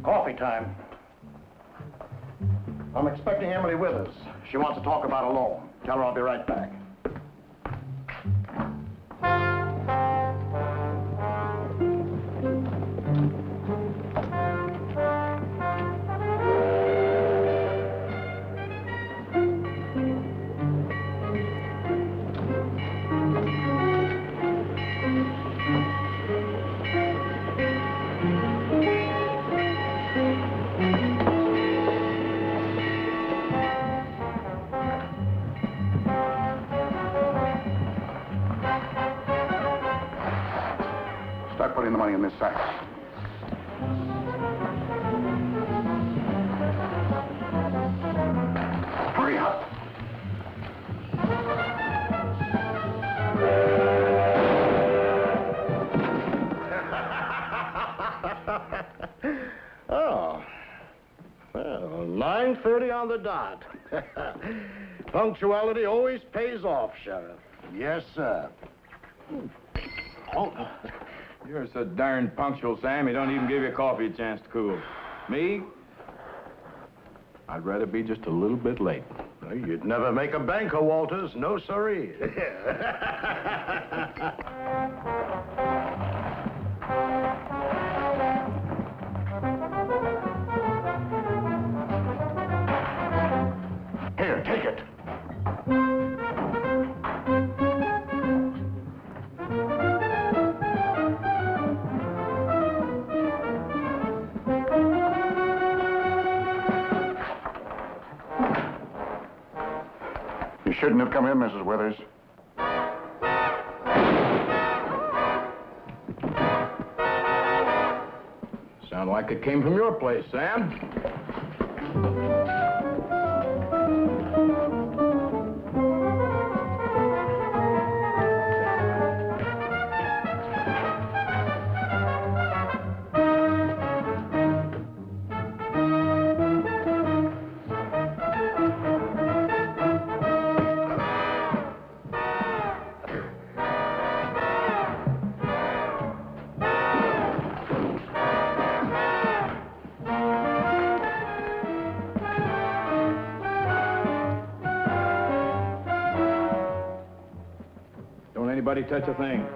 Coffee time. I'm expecting Emily with us. She wants to talk about a loan. Tell her I'll be right back. Start putting the money in this sack. Hurry up. Oh. Well, 9:30 on the dot. Punctuality always pays off, Sheriff. Yes, sir. Oh. You're so darn punctual, Sam, you don't even give your coffee a chance to cool. Me? I'd rather be just a little bit late. Well, you'd never make a banker, Walters. No, sirree. Here, take it. You shouldn't have come in, Mrs. Withers. Sound like it came from your place, Sam. Don't anybody touch a thing.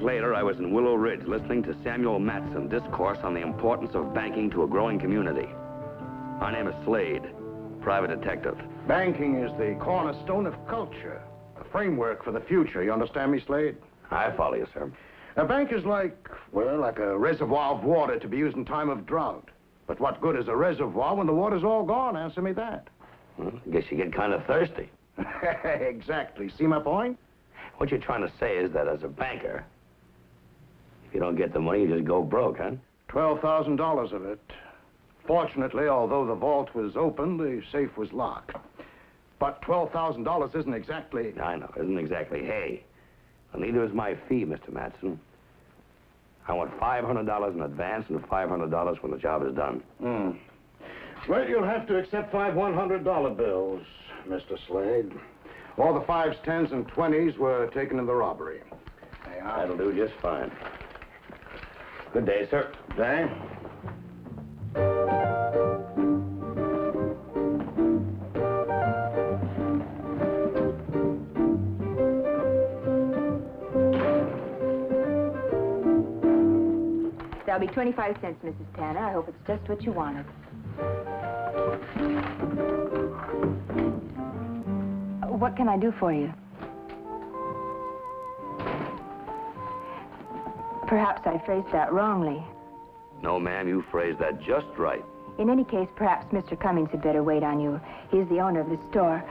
Later, I was in Willow Ridge listening to Samuel Matson discourse on the importance of banking to a growing community. My name is Slade, private detective. Banking is the cornerstone of culture, a framework for the future. You understand me, Slade? I follow you, sir. A bank is like, well, like a reservoir of water to be used in time of drought. But what good is a reservoir when the water's all gone? Answer me that. Well, I guess you get kind of thirsty. Exactly. See my point? What you're trying to say is that as a banker, if you don't get the money, you just go broke, huh? $12,000 of it. Fortunately, although the vault was open, the safe was locked. But $12,000 isn't exactly... I know, isn't exactly hay. Well, neither is my fee, Mr. Matson. I want $500 in advance and $500 when the job is done. Well, you'll have to accept 5 $100 bills, Mr. Slade. All the 5s, 10s, and 20s were taken in the robbery. That'll do just fine. Good day, sir. Good day. That'll be 25 cents, Mrs. Tanner. I hope it's just what you wanted. What can I do for you? Perhaps I phrased that wrongly. No, ma'am, you phrased that just right. In any case, perhaps Mr. Cummings had better wait on you. He's the owner of the store.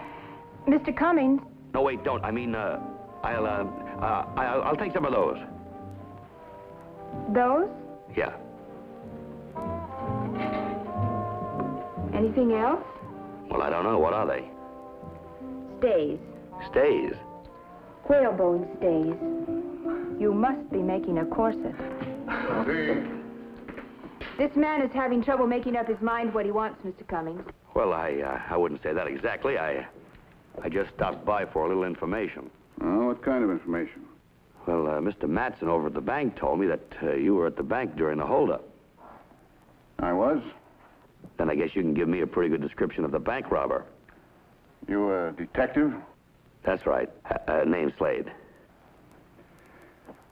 Mr. Cummings? No, wait, don't. I mean, I'll take some of those. Those? Yeah. Anything else? Well, I don't know. What are they? Stays. Stays. Whalebone stays. You must be making a corset. This man is having trouble making up his mind what he wants, Mr. Cummings. Well, I wouldn't say that exactly. I just stopped by for a little information. Oh, what kind of information? Well, Mr. Matson over at the bank told me that you were at the bank during the holdup. I was? Then I guess you can give me a pretty good description of the bank robber. You a detective? That's right. Name's Slade.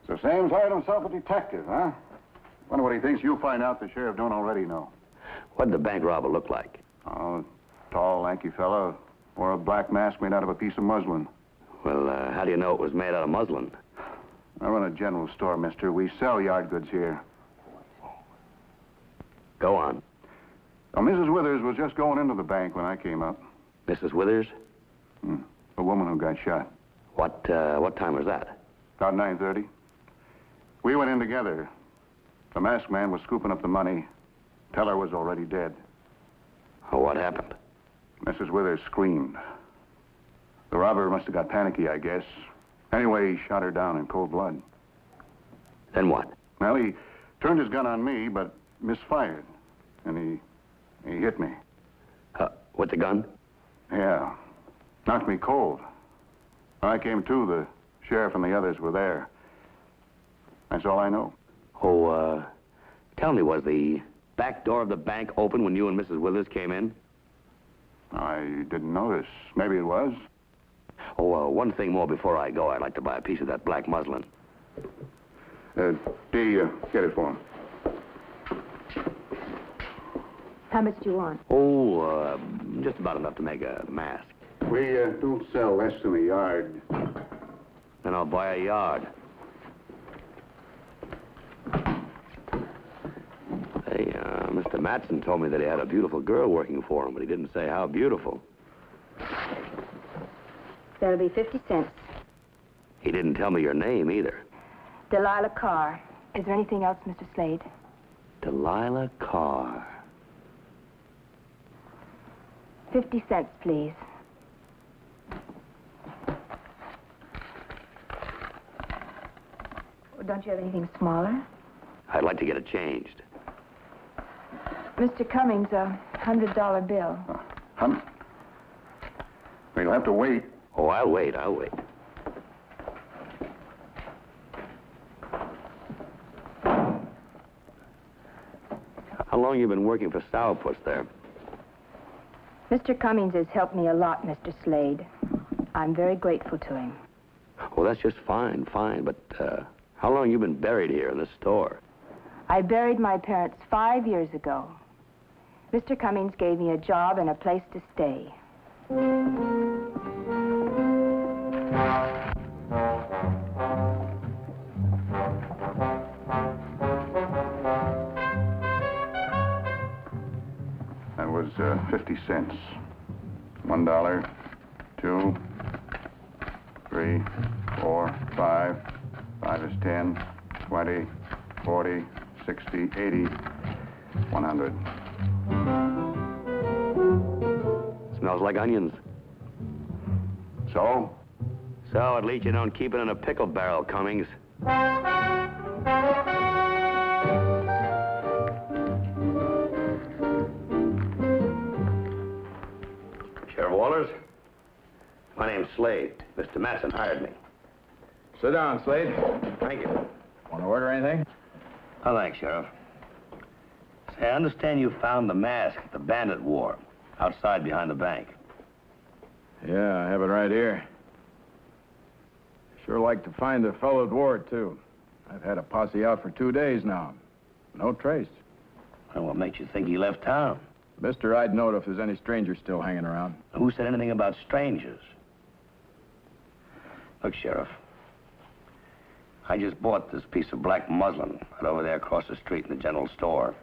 So Sam's hired himself a detective, huh? Wonder what he thinks you'll find out the sheriff don't already know. What did the bank robber look like? Oh, tall, lanky fellow. Wore a black mask made out of a piece of muslin. Well, how do you know it was made out of muslin? I run a general store, mister. We sell yard goods here. Go on. Now, Mrs. Withers was just going into the bank when I came up. Mrs. Withers? A woman who got shot. What time was that? About 9:30. We went in together. The masked man was scooping up the money. Teller was already dead. Oh, what happened? Mrs. Withers screamed. The robber must have got panicky, I guess. Anyway, he shot her down in cold blood. Then what? Well, he turned his gun on me, but misfired. And he hit me. With the gun? Yeah. Knocked me cold. When I came to, the sheriff and the others were there. That's all I know. Oh, tell me, was the back door of the bank open when you and Mrs. Withers came in? I didn't notice. Maybe it was. Oh, one thing more before I go. I'd like to buy a piece of that black muslin. Dee, get it for him. How much do you want? Oh, just about enough to make a mask. We don't sell less than a yard. Then I'll buy a yard. Hey, Mr. Matson told me that he had a beautiful girl working for him, but he didn't say how beautiful. That'll be 50 cents. He didn't tell me your name either. Delilah Carr. Is there anything else, Mr. Slade? Delilah Carr. 50 cents, please. Don't you have anything smaller? I'd like to get it changed. Mr. Cummings, a $100 bill. Well, you'll have to wait. Oh, I'll wait. How long you been working for Sourpuss there? Mr. Cummings has helped me a lot, Mr. Slade. I'm very grateful to him. Oh, that's just fine. But, how long you been buried here in this store? I buried my parents 5 years ago. Mr. Cummings gave me a job and a place to stay. That was 50 cents. $1, 2, 3, 4, 5. 5 is 10, 20, 40, 60, 80, 100. Smells like onions. So? So at least you don't keep it in a pickle barrel, Cummings. Sheriff Walters? My name's Slade. Mr. Matson hired me. Sit down, Slade. Thank you. Want to order anything? Oh, thanks, Sheriff. Say, I understand you found the mask the bandit wore outside behind the bank. Yeah, I have it right here. Sure like to find the fellow that wore it, too. I've had a posse out for 2 days now. No trace. Well, what makes you think he left town? Mister, I'd note if there's any strangers still hanging around. Who said anything about strangers? Look, Sheriff, I just bought this piece of black muslin right over there across the street in the general store.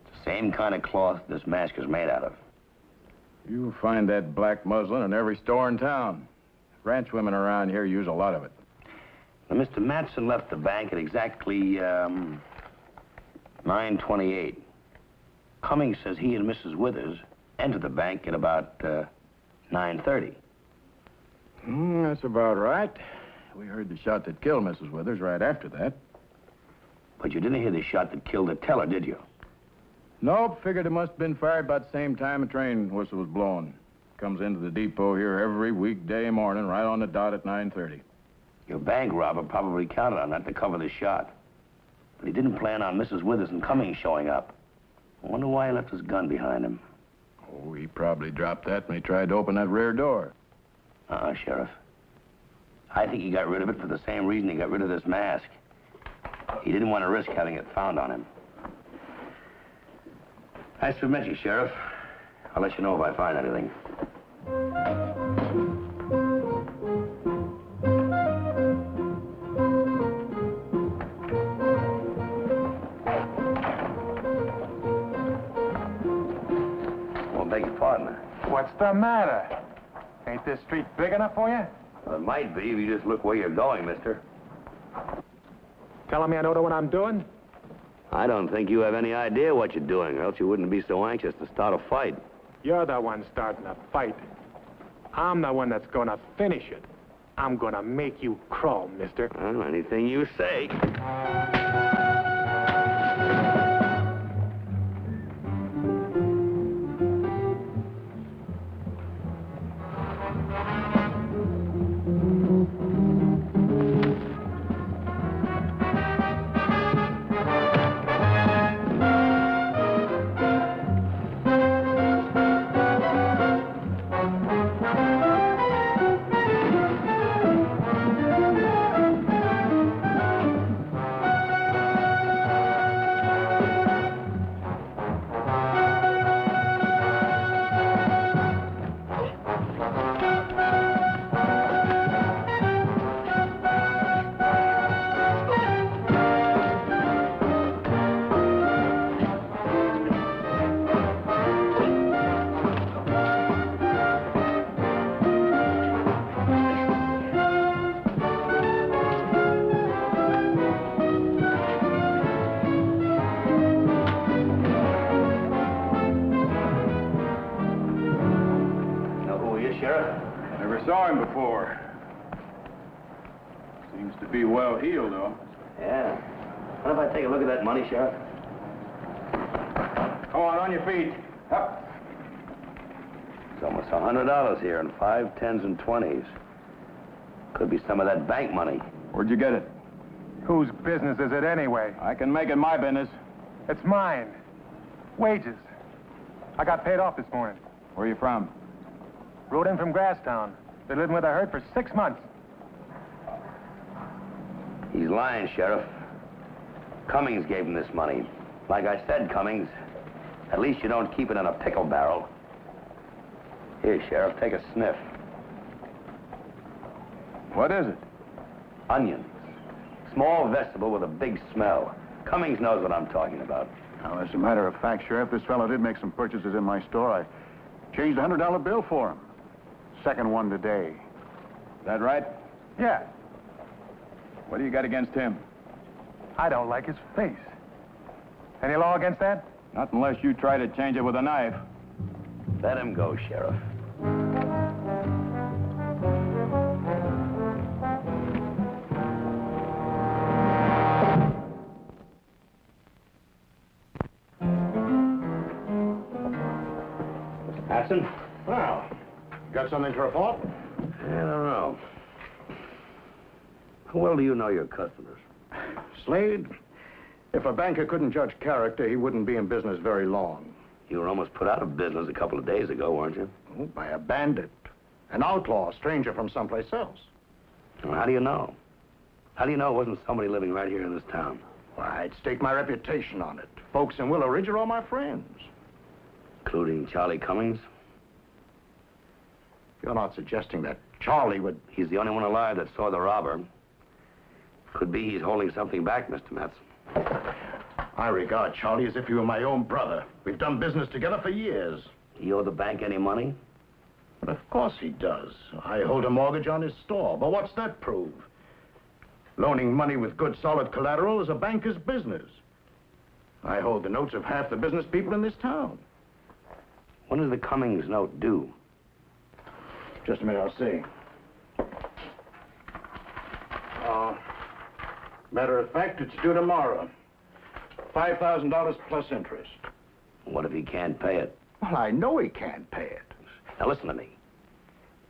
It's the same kind of cloth this mask is made out of. You'll find that black muslin in every store in town. Ranch women around here use a lot of it. Now, Mr. Matson left the bank at exactly 9:28. Cummings says he and Mrs. Withers entered the bank at about 9:30. That's about right. We heard the shot that killed Mrs. Withers right after that. But you didn't hear the shot that killed the teller, did you? Nope, figured it must have been fired about the same time a train whistle was blown. Comes into the depot here every weekday morning, right on the dot at 9:30. Your bank robber probably counted on that to cover the shot. But he didn't plan on Mrs. Withers and Cummings showing up. I wonder why he left his gun behind him. Oh, he probably dropped that when he tried to open that rear door. Sheriff. I think he got rid of it for the same reason he got rid of this mask. He didn't want to risk having it found on him. Nice to meet you, Sheriff. I'll let you know if I find anything. Well, beg your pardon. What's the matter? Ain't this street big enough for you? Well, it might be if you just look where you're going, mister. Telling me I don't know what I'm doing? I don't think you have any idea what you're doing, or else you wouldn't be so anxious to start a fight. You're the one starting a fight. I'm the one that's gonna finish it. I'm gonna make you crawl, mister. Well, anything you say. Saw him before. Seems to be well heeled, though. Yeah. What if I take a look at that money, Sheriff? Come on your feet. Up. It's almost $100 here in 5, 10s, and 20s. Could be some of that bank money. Where'd you get it? Whose business is it anyway? I can make it my business. It's mine. Wages. I got paid off this morning. Where are you from? Rode in from Grasstown. Been living with a herd for 6 months. He's lying, Sheriff. Cummings gave him this money. Like I said, Cummings, at least you don't keep it in a pickle barrel. Here, Sheriff, take a sniff. What is it? Onions. Small vegetable with a big smell. Cummings knows what I'm talking about. Now, as a matter of fact, Sheriff, this fellow did make some purchases in my store. I changed a $100 bill for him. Second one today. Is that right? Yeah. What do you got against him? I don't like his face. Any law against that? Not unless you try to change it with a knife. Let him go, Sheriff. Mr. Patson? Well, got something to report? I don't know. How well do you know your customers? Slade, if a banker couldn't judge character, he wouldn't be in business very long. You were almost put out of business a couple of days ago, weren't you? Oh, by a bandit. An outlaw, a stranger from someplace else. Well, how do you know? How do you know it wasn't somebody living right here in this town? Well, I'd stake my reputation on it. Folks in Willow Ridge are all my friends. Including Charlie Cummings? You're not suggesting that Charlie would... He's the only one alive that saw the robber. Could be he's holding something back, Mr. Matson. I regard Charlie as if he were my own brother. We've done business together for years. He owe the bank any money? But of course he does. I hold a mortgage on his store. But what's that prove? Loaning money with good, solid collateral is a banker's business. I hold the notes of half the business people in this town. When is the Cummings note due? Just a minute, I'll see. Matter of fact, it's due tomorrow. $5,000 plus interest. What if he can't pay it? Well, I know he can't pay it. Now listen to me.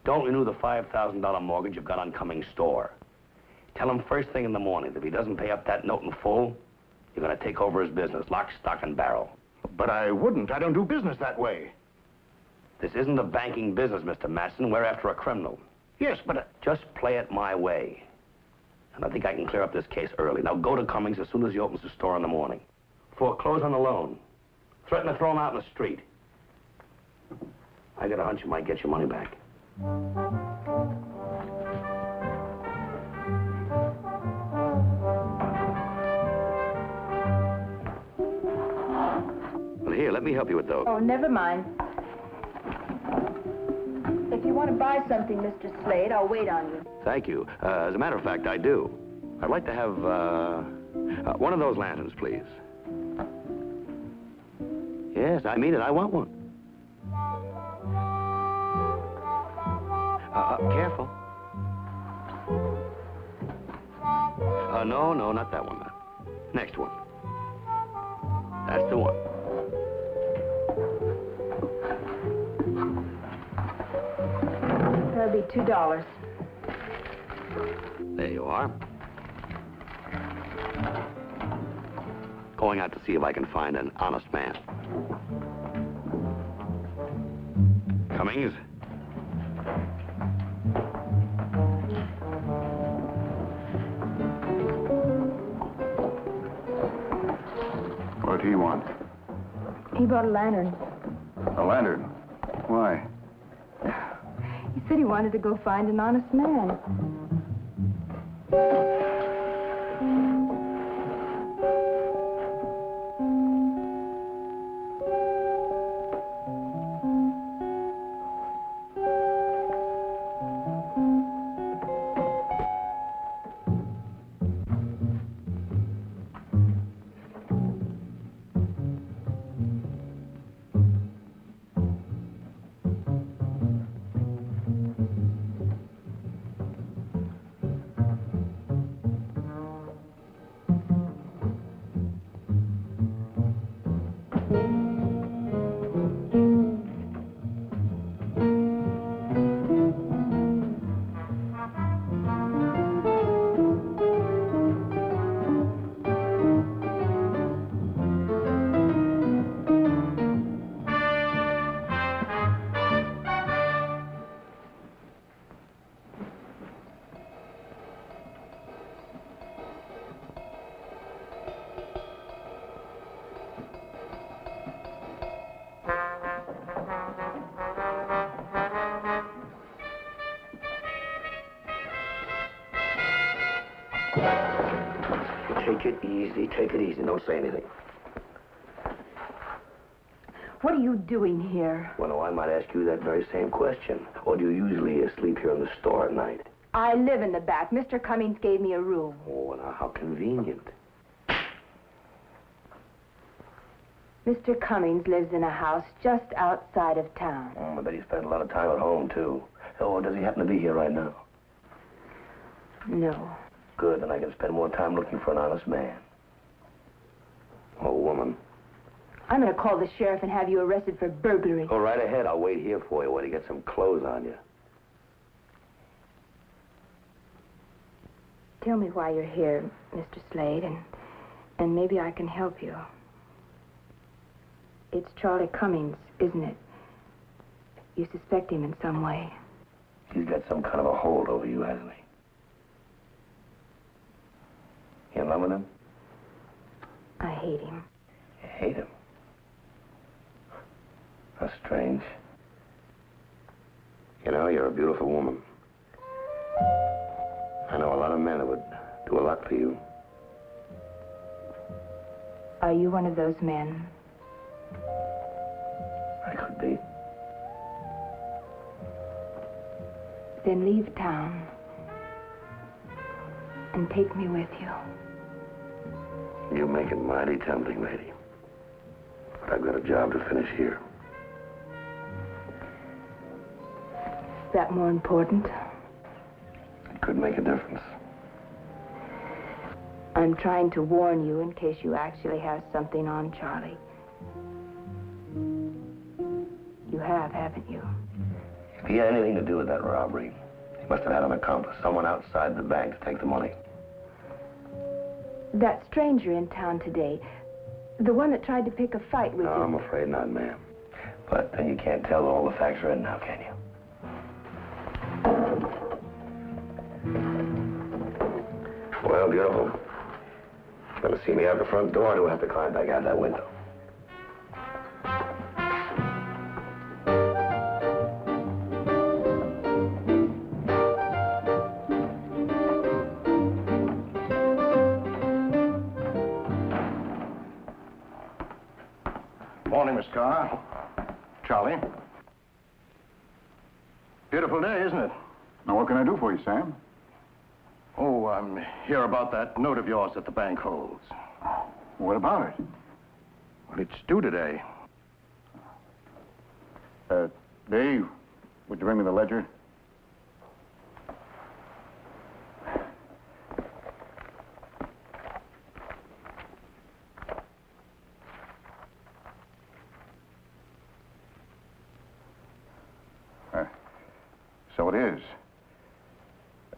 Don't renew the $5,000 mortgage you've got on Cummings' store. Tell him first thing in the morning that if he doesn't pay up that note in full, you're going to take over his business, lock, stock, and barrel. But I wouldn't. I don't do business that way. This isn't a banking business, Mr. Matson. We're after a criminal. Yes, but... Just play it my way. And I think I can clear up this case early. Now go to Cummings as soon as he opens the store in the morning. Foreclose on the loan. Threaten to throw him out in the street. I got a hunch you might get your money back. Well, here, let me help you with those. Oh, never mind. If you want to buy something, Mr. Slade, I'll wait on you. Thank you. As a matter of fact, I do. I'd like to have, one of those lanterns, please. Yes, I mean it. I want one. Careful. No, not that one. Next one. That's the one. That'll be $2. There you are. Going out to see if I can find an honest man. Cummings? What'd he want? He bought a lantern. A lantern? Why? He said he wanted to go find an honest man. Take it easy. Don't say anything. What are you doing here? Well, I might ask you that very same question. Or do you usually sleep here in the store at night? I live in the back. Mr. Cummings gave me a room. Oh, now how convenient. Mr. Cummings lives in a house just outside of town. Oh, I bet he spends a lot of time at home, too. Oh, does he happen to be here right now? No. Good, then I can spend more time looking for an honest man. Oh, woman. I'm going to call the sheriff and have you arrested for burglary. Go right ahead. I'll wait here for you while you get some clothes on you. Tell me why you're here, Mr. Slade, and maybe I can help you. It's Charlie Cummings, isn't it? You suspect him in some way. He's got some kind of a hold over you, hasn't he? You in love with him? I hate him. You hate him? That's strange. You know, you're a beautiful woman. I know a lot of men that would do a lot for you. Are you one of those men? I could be. Then leave town and take me with you. You make it mighty tempting, lady. But I've got a job to finish here. Is that more important? It could make a difference. I'm trying to warn you in case you actually have something on Charlie. You have, haven't you? If he had anything to do with that robbery, he must have had an accomplice, someone outside the bank to take the money. That stranger in town today, the one that tried to pick a fight with No, you. I'm afraid not, ma'am. But you can't tell that all the facts are in now, can you? Well, beautiful. Gonna see me out the front door, or do I have to climb back out that window? Morning, Miss Carr. Charlie. Beautiful day, isn't it? Now, what can I do for you, Sam? Oh, I'm here about that note of yours that the bank holds. What about it? Well, it's due today. Dave, would you bring me the ledger? So it is.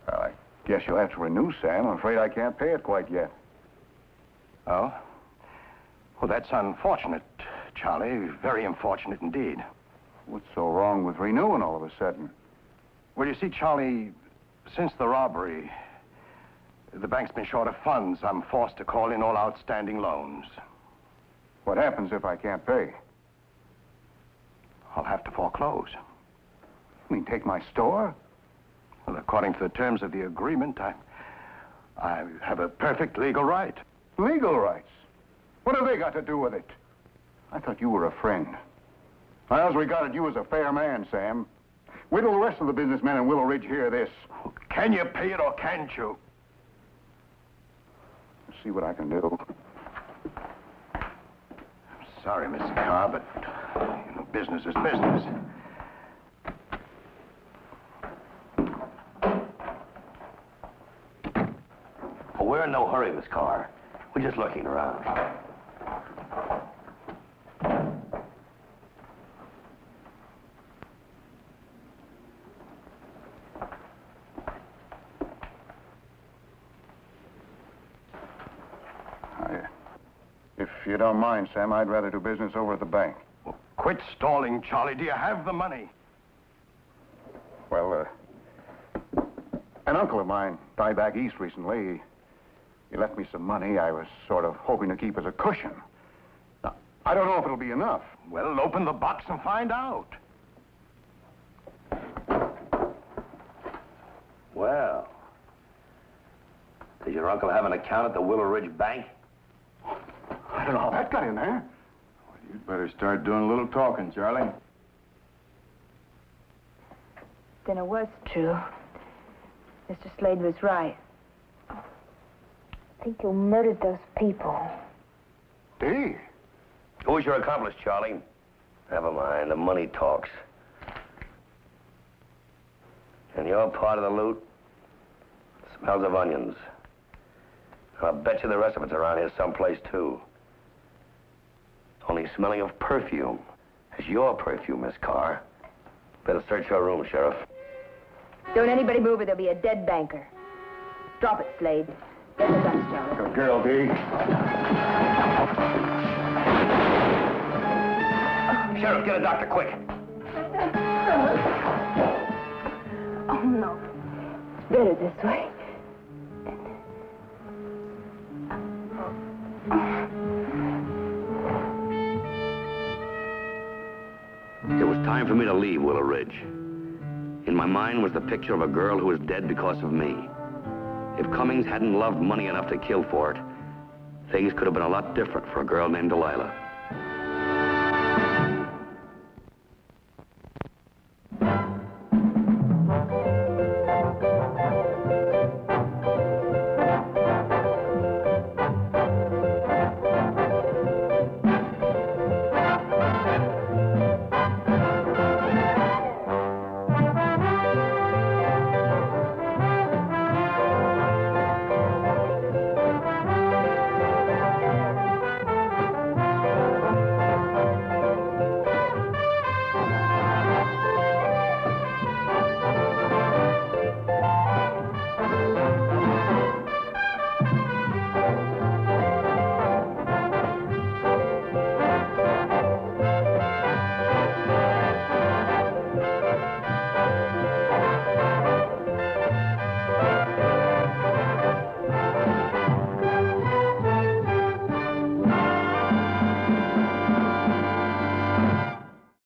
Well, I guess you'll have to renew, Sam. I'm afraid I can't pay it quite yet. Oh? Well, that's unfortunate, Charlie. Very unfortunate indeed. What's so wrong with renewing all of a sudden? Well, you see, Charlie, since the robbery, the bank's been short of funds. I'm forced to call in all outstanding loans. What happens if I can't pay? I'll have to foreclose. You mean take my store? Well, according to the terms of the agreement, I have a perfect legal right. Legal rights? What have they got to do with it? I thought you were a friend. I always regarded you as a fair man, Sam. Wait till the rest of the businessmen in Willow Ridge hear this. Can you pay it or can't you? Let's see what I can do. I'm sorry, Mr. Carr, but you know, business is business. Well, we're in no hurry, Miss Carr. We're just looking around. If you don't mind, Sam, I'd rather do business over at the bank. Well, quit stalling, Charlie. Do you have the money? Well, an uncle of mine died back east recently. He left me some money I was sort of hoping to keep as a cushion. Now, I don't know if it'll be enough. Well, open the box and find out. Well, does your uncle have an account at the Willow Ridge Bank? I don't know how that got in there. Well, you'd better start doing a little talking, Charlie. Then it was true. Mr. Slade was right. I think you murdered those people. Dave? Who's your accomplice, Charlie? Never mind, the money talks. And your part of the loot smells of onions. And I'll bet you the rest of it's around here someplace, too. Only smelling of perfume. It's your perfume, Miss Carr. Better search your room, Sheriff. Don't anybody move or there'll be a dead banker. Drop it, Slade. Get the guns, Charlie. Good girl, Dee. Sheriff, get a doctor, quick. Oh, no. It's better this way. It was time for me to leave Willow Ridge. In my mind was the picture of a girl who was dead because of me. If Cummings hadn't loved money enough to kill for it, things could have been a lot different for a girl named Delilah.